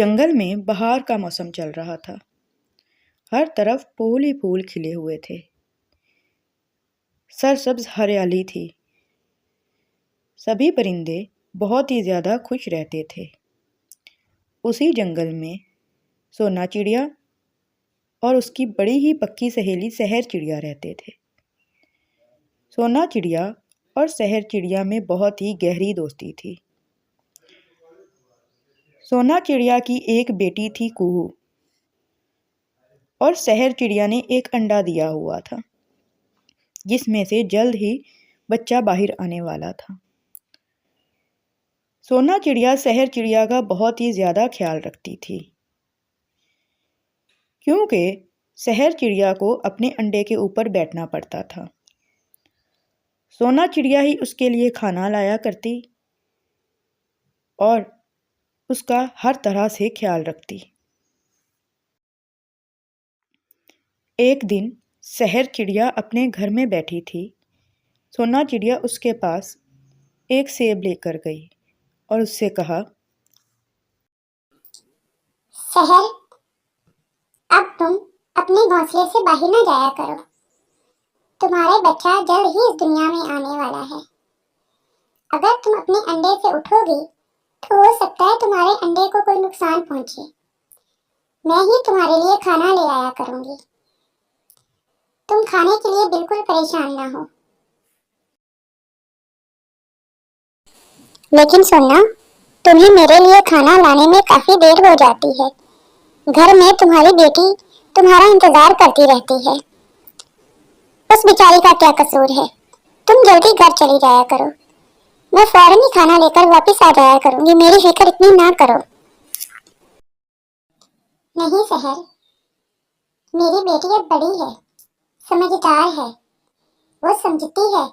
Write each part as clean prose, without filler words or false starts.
जंगल में बहार का मौसम चल रहा था। हर तरफ फूल ही फूल खिले हुए थे। सरसब्ज हरियाली थी। सभी परिंदे बहुत ही ज़्यादा खुश रहते थे। उसी जंगल में सोना चिड़िया और उसकी बड़ी ही पक्की सहेली सहर चिड़िया रहते थे। सोना चिड़िया और सहर चिड़िया में बहुत ही गहरी दोस्ती थी। सोना चिड़िया की एक बेटी थी कुहू और सहर चिड़िया ने एक अंडा दिया हुआ था, जिसमें से जल्द ही बच्चा बाहर आने वाला था। सोना चिड़िया सहर चिड़िया का बहुत ही ज़्यादा ख्याल रखती थी, क्योंकि सहर चिड़िया को अपने अंडे के ऊपर बैठना पड़ता था। सोना चिड़िया ही उसके लिए खाना लाया करती और उसका हर तरह से ख्याल रखती। एक दिन सहर चिड़िया अपने घर में बैठी थी। सोना चिड़िया उसके पास एक सेब लेकर गई और उससे कहा, सहर, अब तुम अपने घोंसले से बाहर न जाया करो। तुम्हारा बच्चा जल्द ही इस दुनिया में आने वाला है। अगर तुम अपने अंडे से उठोगी तो हो सकता है तुम्हारे अंडे को कोई नुकसान पहुंचे। मैं ही तुम्हारे लिए खाना ले आया करूंगी। तुम खाने के लिए बिल्कुल परेशान ना हो। लेकिन सुनना, तुम्हें मेरे लिए खाना लाने में काफी देर हो जाती है। घर में तुम्हारी बेटी तुम्हारा इंतजार करती रहती है। उस बेचारी का क्या कसूर है? तुम जल्दी घर चली जाया करो। मैं फौरन ही खाना लेकर वापस आ जाया करूंगी। मेरी फिक्र इतनी ना करो। नहीं सहर, मेरी बेटी अब बड़ी है, समझदार है। वो समझती है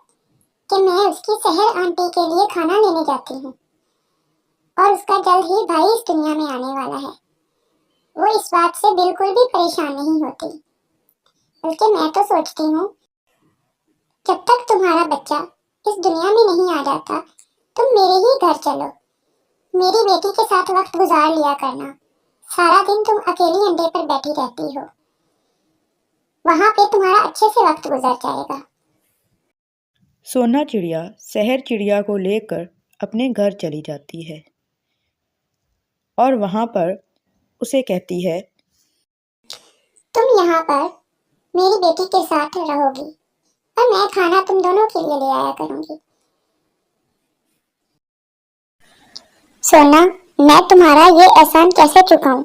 कि मैं उसकी सहर आंटी के लिए खाना लेने जाती हूँ और उसका जल्द ही भाई इस दुनिया में आने वाला है। वो इस बात से बिल्कुल भी परेशान नहीं होती। बल्कि मैं तो सोचती हूँ, जब तक तुम्हारा बच्चा इस दुनिया में नहीं आ जाता, तुम मेरे ही घर चलो। मेरी बेटी के साथ वक्त गुजार लिया करना। सारा दिन तुम अकेली अंडे पर बैठी रहती हो। वहां पे तुम्हारा अच्छे से वक्त गुजर जाएगा। सोना चिड़िया सहर चिड़िया को लेकर अपने घर चली जाती है और वहाँ पर उसे कहती है, तुम यहाँ पर मेरी बेटी के साथ रहोगी और मैं खाना तुम दोनों के लिए ले आया करूंगी। सोना, मैं तुम्हारा ये एहसान कैसे चुकाऊं?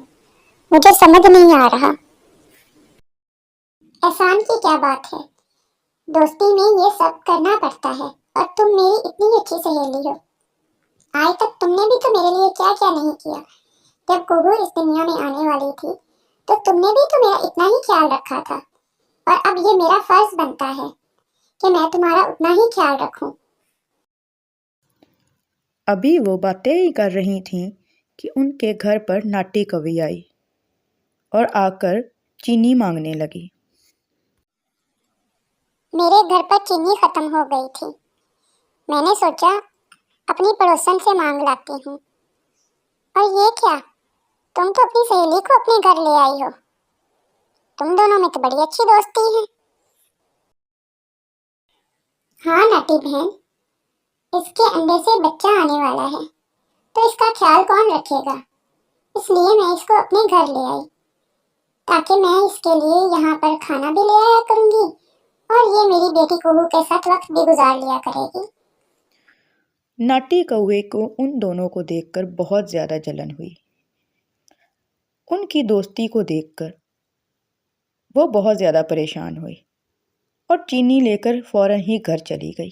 मुझे समझ नहीं आ रहा। एहसान की क्या बात है? दोस्ती में ये सब करना पड़ता है और तुम मेरी इतनी अच्छी सहेली हो। आज तक तुमने भी तो मेरे लिए क्या क्या नहीं किया। जब कुहू इस दुनिया में आने वाली थी तो तुमने भी तो मेरा इतना ही ख्याल रखा था और अब ये मेरा फर्ज बनता है कि मैं तुम्हारा उतना ही ख्याल रखूं। अभी वो बातें ही कर रही थीं कि उनके घर पर नाटी कवि आई और आकर चीनी मांगने लगी। मेरे घर पर चीनी खत्म हो गई थी। मैंने सोचा अपनी पड़ोसन से मांग लाती हूँ। और ये क्या, तुम तो अपनी सहेली को अपने घर ले आई हो। तुम दोनों में तो बड़ी अच्छी दोस्ती है। हाँ नाटी बहन, इसके अंडे से बच्चा आने वाला है तो इसका ख्याल कौन रखेगा। इसलिए मैं इसको अपने घर ले आई ताकि मैं इसके लिए यहाँ पर खाना भी ले आया करूंगी और ये मेरी बेटी कुहू के साथ वक्त भी गुजार लिया करेगी। नाटी कौवे को उन दोनों को देखकर बहुत ज़्यादा जलन हुई। उनकी दोस्ती को देखकर वो बहुत ज़्यादा परेशान हुई और चीनी लेकर फौरन ही घर चली गई।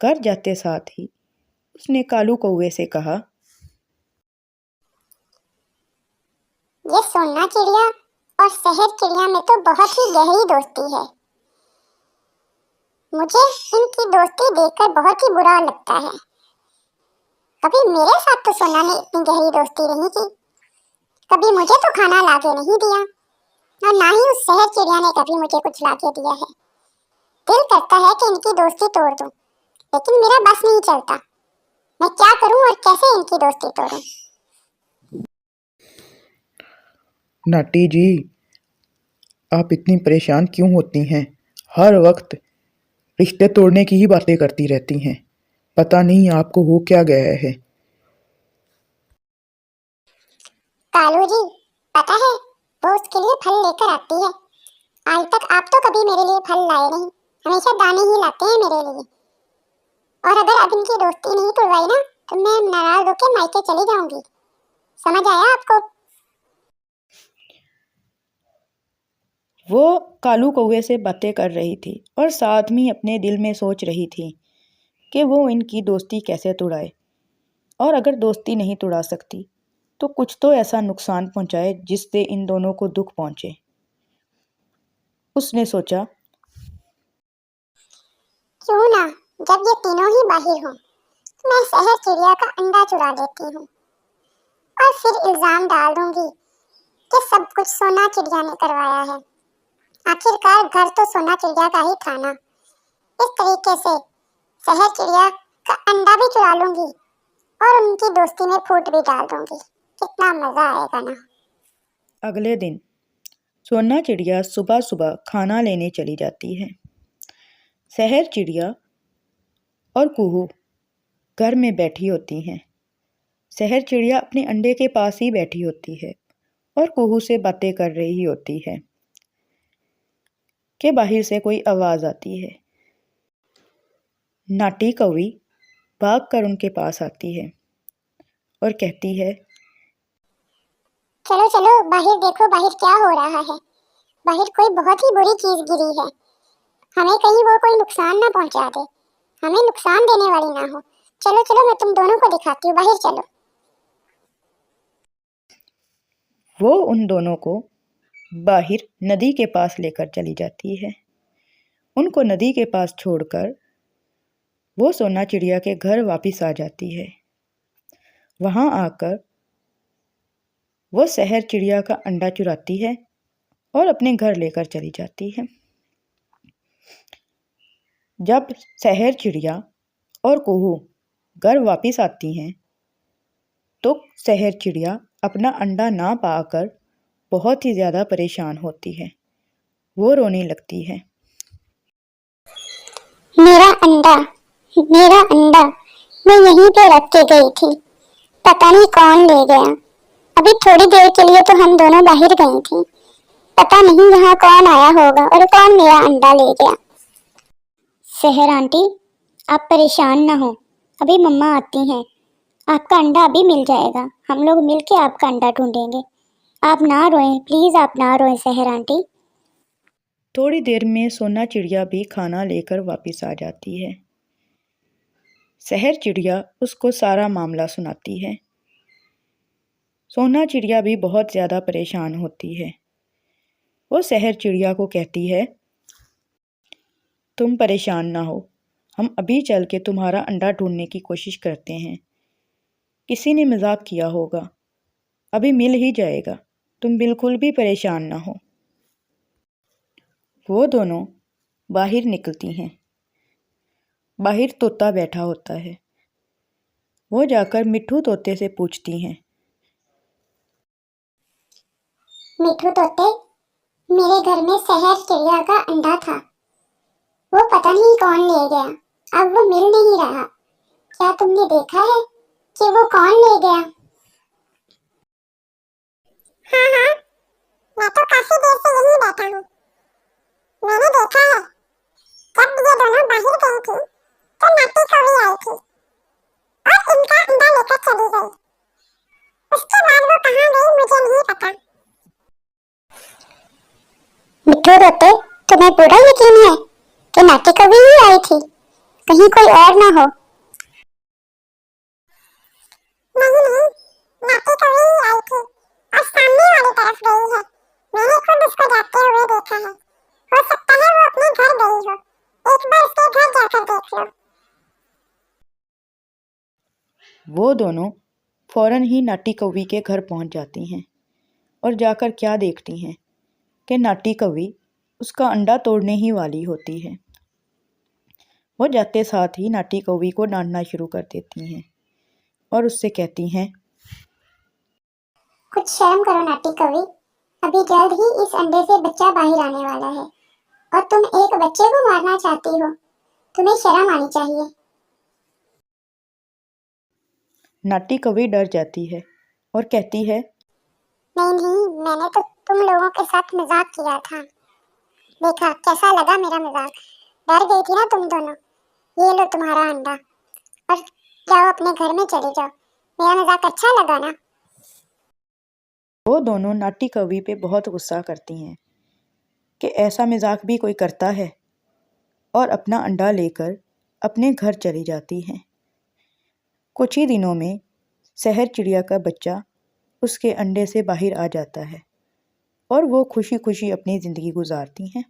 घर जाते साथ ही उसने कालू कौवे से कहा, ये सोना चिड़िया और सहर चिड़िया में तो बहुत ही गहरी दोस्ती है। मुझे इनकी दोस्ती देखकर बहुत ही बुरा लगता है। कभी मेरे साथ तो सोना ने इतनी गहरी दोस्ती नहीं की। कभी मुझे तो खाना लाके नहीं दिया और ना ही उस सहर चिड़िया ने कभी मुझे कुछ लाके दिया है। दिल करता है कि इनकी दोस्ती तोड़ दूं, लेकिन मेरा बस नहीं चलता। मैं क्या करूं और कैसे इनकी दोस्ती तोड़ूं। नाटी जी, आप इतनी परेशान क्यों होती हैं? हर वक्त रिश्ते तोड़ने की ही बातें करती रहती हैं। पता नहीं आपको हो क्या गया है। कालू जी, पता है वो उसके लिए फल लेकर आती है। आज तक आप तो कभी मेरे लिए फल लाए नहीं, हमेशा दाने ही लाते हैं मेरे लिए। और अगर अब इनकी दोस्ती नहीं तोड़वाई ना तो मैं नाराज होकर मायके चली जाऊंगी। समझ आया आपको? वो कालू कौवे से बातें कर रही थी और साथ में अपने दिल में सोच रही थी कि वो इनकी दोस्ती कैसे तोड़ाए, और अगर दोस्ती नहीं तोड़ा सकती तो कुछ तो ऐसा नुकसान पहुंचाए जिससे इन दोनों को दुख पहुंचे। उसने सोचा, क्यों ना जब ये तीनों ही बाहर हों तो मैं शहर चिड़िया का अंडा चुरा लेती हूँ और फिर इल्जाम डाल दूंगी कि सब कुछ सोना चिड़िया ने करवाया है। आखिरकार घर तो सोना चिड़िया का ही था ना। इस तरीके से शहर चिड़िया का अंडा भी चुरा लूंगी और उनकी दोस्ती में फूट भी डाल दूंगी। कितना मजा आएगा ना। अगले दिन सोना चिड़िया सुबह सुबह खाना लेने चली जाती है। शहर चिड़िया और कुहू घर में बैठी होती हैं। शहर चिड़िया अपने अंडे के पास ही बैठी होती है और कुहू से बातें कर रही होती है कि बाहर से कोई आवाज़ आती है। नाटी कौवी भाग कर उनके पास आती है और कहती है, चलो चलो बाहर देखो, बाहर क्या हो रहा है। बाहर कोई बहुत ही बुरी चीज गिरी है। हमें कहीं वो कोई नुकसान ना पहुंचा दे, हमें नुकसान देने वाली ना हो। चलो चलो मैं तुम दोनों को दिखाती हूँ, बाहर चलो। वो उन दोनों को बाहर नदी के पास लेकर चली जाती है। उनको नदी के पास छोड़कर वो सोना चिड़िया के घर वापस आ जाती है। वहाँ आकर वो शहर चिड़िया का अंडा चुराती है और अपने घर लेकर चली जाती है। जब शहर चिड़िया और कुहू घर वापस आती हैं तो शहर चिड़िया अपना अंडा ना पाकर बहुत ही ज़्यादा परेशान होती है। वो रोने लगती है। मेरा अंडा, मेरा अंडा, मैं यहीं पे रख के गई थी, पता नहीं कौन ले गया। अभी थोड़ी देर के लिए तो हम दोनों बाहर गई थी, पता नहीं यहाँ कौन आया होगा और कौन मेरा अंडा ले गया। शहर आंटी, आप परेशान ना हो, अभी मम्मा आती हैं, आपका अंडा अभी मिल जाएगा। हम लोग मिलके आपका अंडा ढूंढेंगे। आप ना रोएं, प्लीज आप ना रोएं शहर आंटी। थोड़ी देर में सोना चिड़िया भी खाना लेकर वापस आ जाती है। शहर चिड़िया उसको सारा मामला सुनाती है। सोना चिड़िया भी बहुत ज़्यादा परेशान होती है। वो शहर चिड़िया को कहती है, तुम परेशान ना हो, हम अभी चल के तुम्हारा अंडा ढूंढने की कोशिश करते हैं। किसी ने मजाक किया होगा, अभी मिल ही जाएगा, तुम बिल्कुल भी परेशान ना हो। वो दोनों बाहर निकलती हैं। बाहर तोता बैठा होता है। वो जाकर मिट्ठू तोते से पूछती हैं, मिठू तोते, मेरे घर में शहर चिड़िया का अंडा था, वो पता नहीं कौन ले गया, अब वो मिल नहीं रहा। क्या तुमने देखा है कि वो कौन ले गया? हाँ हाँ, मैं तो काफी देर से यहीं बैठा हूँ। मैंने देखा है, जब ये दोनों बाहर गई थी तो नाटी कौवी आई थी और इनका अंडा लेकर चली गई। उसके बाद वो कहाँ गई मुझे नहीं पता। मिठू तोते, तुम्हें पूरा यकीन है कि नाटी कौवी ही आई थी, कहीं कोई और ना हो? नहीं नहीं, नाटी कौवी ही आई थी और सामने वाली तरफ गई है। मैंने खुद उसको जाते हुए देखा है। हो सकता है वो अपने घर गई हो, एक बार उसके घर जाकर देख लो। वो दोनों फौरन ही नाटी कौवी के घर पहुंच जाती हैं और जाकर क्या देखती हैं कि नाटी कौवी उसका अंडा तोड़ने ही वाली होती है। वो जाते साथ ही नाटी कौवी को डांटना शुरू कर देती हैं और उससे कहती हैं, कुछ शर्म करो नाटी कौवी, अभी जल्द ही इस अंडे से बच्चा बाहर आने वाला है और तुम एक बच्चे को मारना चाहती हो। तुम्हें शर्म आनी चाहिए। नाटी कौवी डर जाती है और कहती है, नहीं नहीं, मैंने तो तुम लोगों के साथ मजाक किया था। देखा कैसा लगा मेरा मजाक? डर गई थी ना तुम दोनों। ये लो तुम्हारा अंडा और जाओ अपने घर में चले जाओ। मेरा मजाक अच्छा लगा ना? वो दोनों नाटी कौवी पे बहुत गुस्सा करती हैं कि ऐसा मजाक भी कोई करता है, और अपना अंडा लेकर अपने घर चली जाती हैं। कुछ ही दिनों में शहर चिड़िया का बच्चा उसके अंडे से बाहर आ जाता है और वो खुशी खुशी अपनी ज़िंदगी गुजारती हैं।